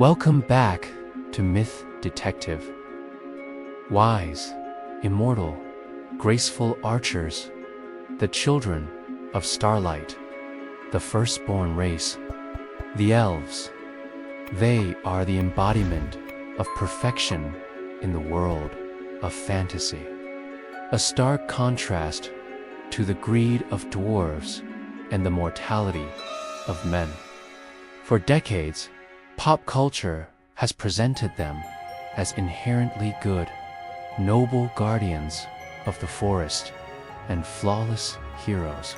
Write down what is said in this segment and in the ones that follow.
Welcome back to Myth Detective. Wise, immortal, graceful archers, the children of starlight, the firstborn race, the elves. They are the embodiment of perfection in the world of fantasy. A stark contrast to the greed of dwarves and the mortality of men. For decades, pop culture has presented them as inherently good, noble guardians of the forest and flawless heroes.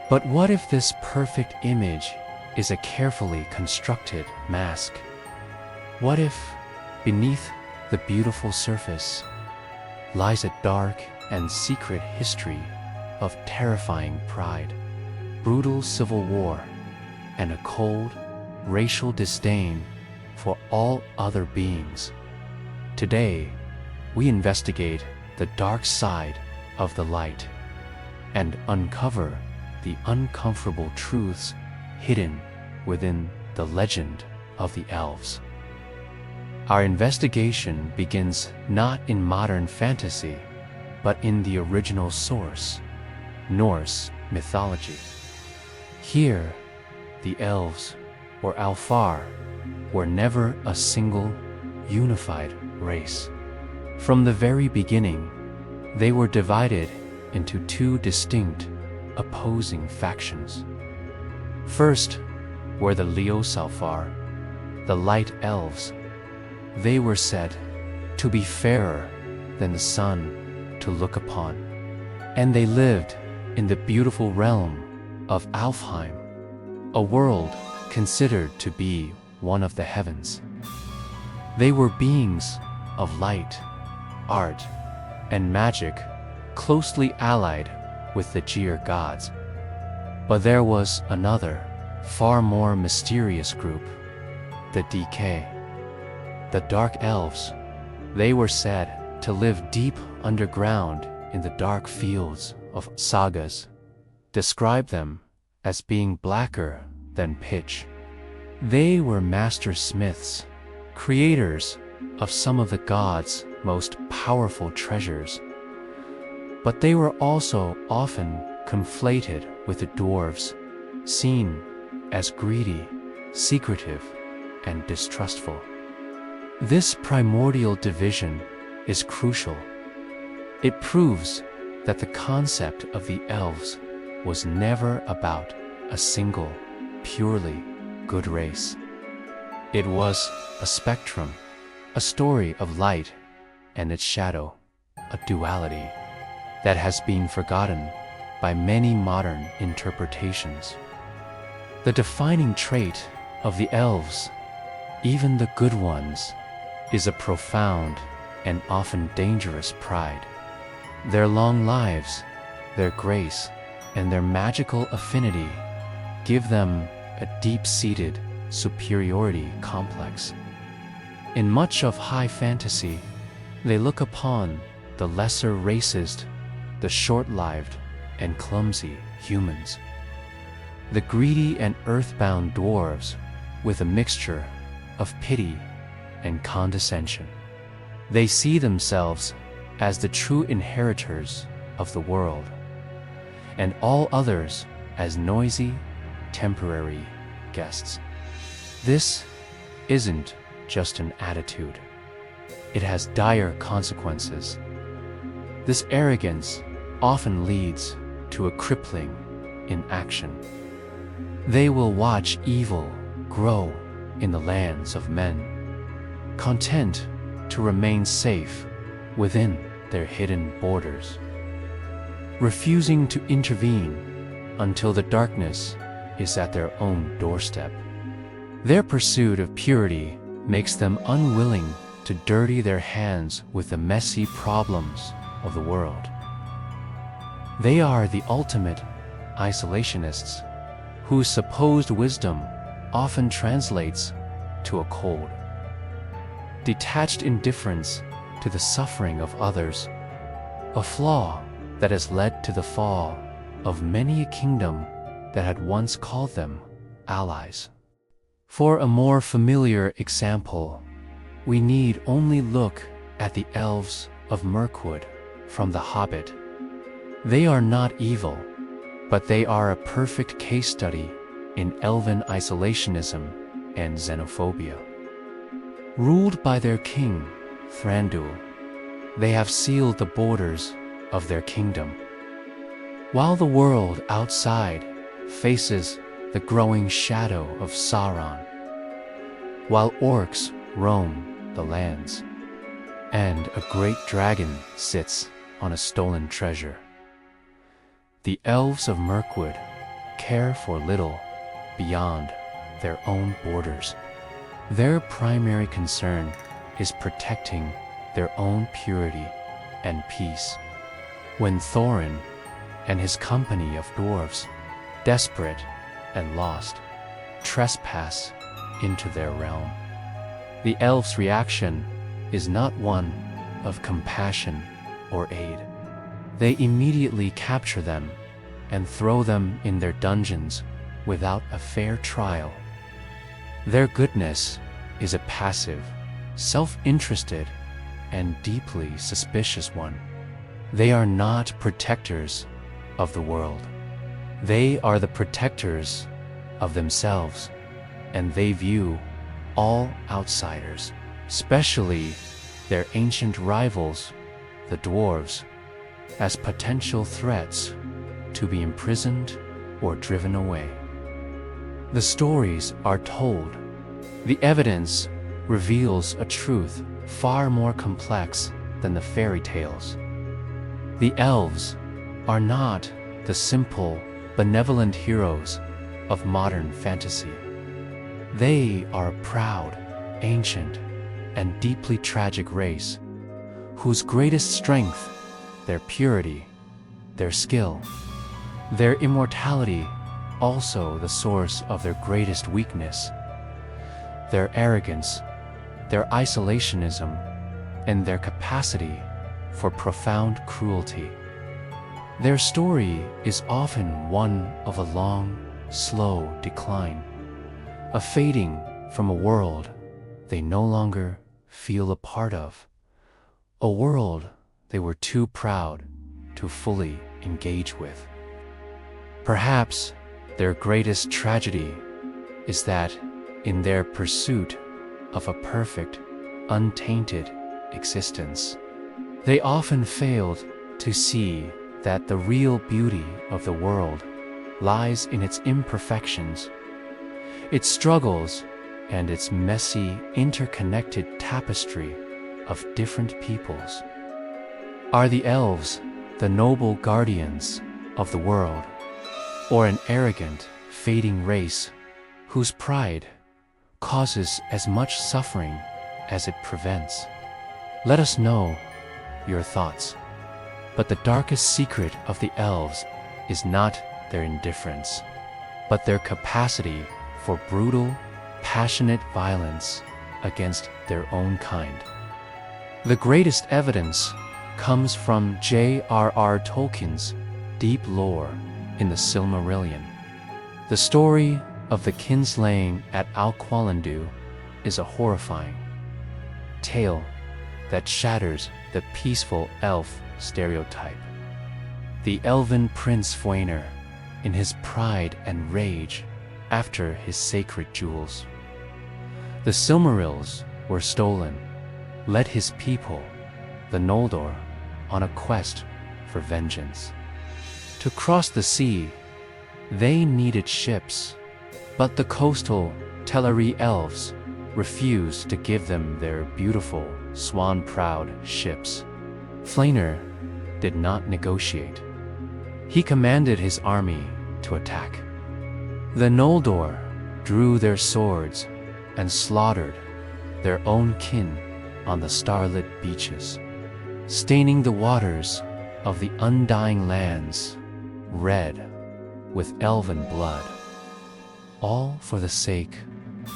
But what if this perfect image is a carefully constructed mask? What if, beneath the beautiful surface, lies a dark and secret history of terrifying pride, brutal civil war, and a cold, racial disdain for all other beings? Today, we investigate the dark side of the light and uncover the uncomfortable truths hidden within the legend of the elves. Our investigation begins not in modern fantasy, but in the original source, Norse mythology. Here, the elves, or Alfar, were never a single, unified race. From the very beginning, they were divided into two distinct, opposing factions. First were the Leosalfar, the light elves. They were said to be fairer than the sun to look upon, and they lived in the beautiful realm of Alfheim, a world considered to be one of the heavens. They were beings of light, art, and magic, closely allied with the Gear gods. But there was another, far more mysterious group, the DK, the Dark Elves. They were said to live deep underground in the dark fields of sagas. Describe them as being blacker than pitch. They were master smiths, creators of some of the gods' most powerful treasures. But they were also often conflated with the dwarves, seen as greedy, secretive, and distrustful. This primordial division is crucial. It proves that the concept of the elves was never about a single, purely good race. It was a spectrum, a story of light and its shadow, a duality that has been forgotten by many modern interpretations. The defining trait of the elves, even the good ones, is a profound and often dangerous pride. Their long lives, their grace, and their magical affinity give them a deep-seated superiority complex. In much of high fantasy, they look upon the lesser races, the short-lived and clumsy humans, the greedy and earthbound dwarves, with a mixture of pity and condescension. They see themselves as the true inheritors of the world, and all others as noisy, temporary guests. This isn't just an attitude. It has dire consequences. This arrogance often leads to a crippling inaction. They will watch evil grow in the lands of men, content to remain safe within their hidden borders, refusing to intervene until the darkness is at their own doorstep. Their pursuit of purity makes them unwilling to dirty their hands with the messy problems of the world. They are the ultimate isolationists, whose supposed wisdom often translates to a cold, detached indifference to the suffering of others, a flaw that has led to the fall of many a kingdom that had once called them allies. For a more familiar example, we need only look at the Elves of Mirkwood from The Hobbit. They are not evil, but they are a perfect case study in elven isolationism and xenophobia. Ruled by their king, Thranduil, they have sealed the borders of their kingdom. While the world outside faces the growing shadow of Sauron, while orcs roam the lands, and a great dragon sits on a stolen treasure, the Elves of Mirkwood care for little beyond their own borders. Their primary concern is protecting their own purity and peace. When Thorin and his company of dwarves, desperate and lost, trespass into their realm, the elves' reaction is not one of compassion or aid. They immediately capture them and throw them in their dungeons without a fair trial. Their goodness is a passive, self-interested, and deeply suspicious one. They are not protectors of the world. They are the protectors of themselves, and they view all outsiders, especially their ancient rivals, the dwarves, as potential threats to be imprisoned or driven away. The stories are told. The evidence reveals a truth far more complex than the fairy tales. The elves are not the simple, benevolent heroes of modern fantasy. They are a proud, ancient, and deeply tragic race whose greatest strength, their purity, their skill, their immortality, also the source of their greatest weakness, their arrogance, their isolationism, and their capacity for profound cruelty. Their story is often one of a long, slow decline, a fading from a world they no longer feel a part of, a world they were too proud to fully engage with. Perhaps their greatest tragedy is that in their pursuit of a perfect, untainted existence, they often failed to see that the real beauty of the world lies in its imperfections, its struggles, and its messy, interconnected tapestry of different peoples. Are the elves the noble guardians of the world, or an arrogant, fading race whose pride causes as much suffering as it prevents? Let us know your thoughts. But the darkest secret of the elves is not their indifference, but their capacity for brutal, passionate violence against their own kind. The greatest evidence comes from J.R.R. Tolkien's deep lore in the Silmarillion. The story of the Kinslaying at Alqualandu is a horrifying tale that shatters the peaceful elf stereotype. The elven Prince Fëanor, in his pride and rage after his sacred jewels, the Silmarils, were stolen, led his people, the Noldor, on a quest for vengeance. To cross the sea, they needed ships, but the coastal Teleri elves refused to give them their beautiful, swan-proud ships. Fëanor did not negotiate. He commanded his army to attack. The Noldor drew their swords and slaughtered their own kin on the starlit beaches, staining the waters of the undying lands red with elven blood, all for the sake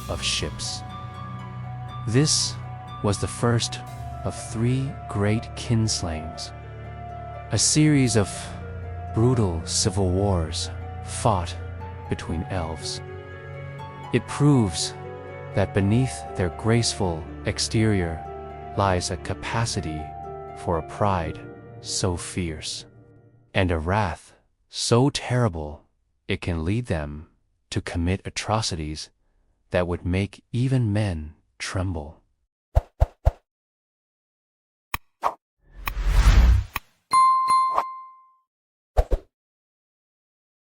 of ships. This was the first of 3 great kinslayings, a series of brutal civil wars fought between elves. It proves that beneath their graceful exterior lies a capacity for a pride so fierce, and a wrath so terrible it can lead them to commit atrocities that would make even men tremble.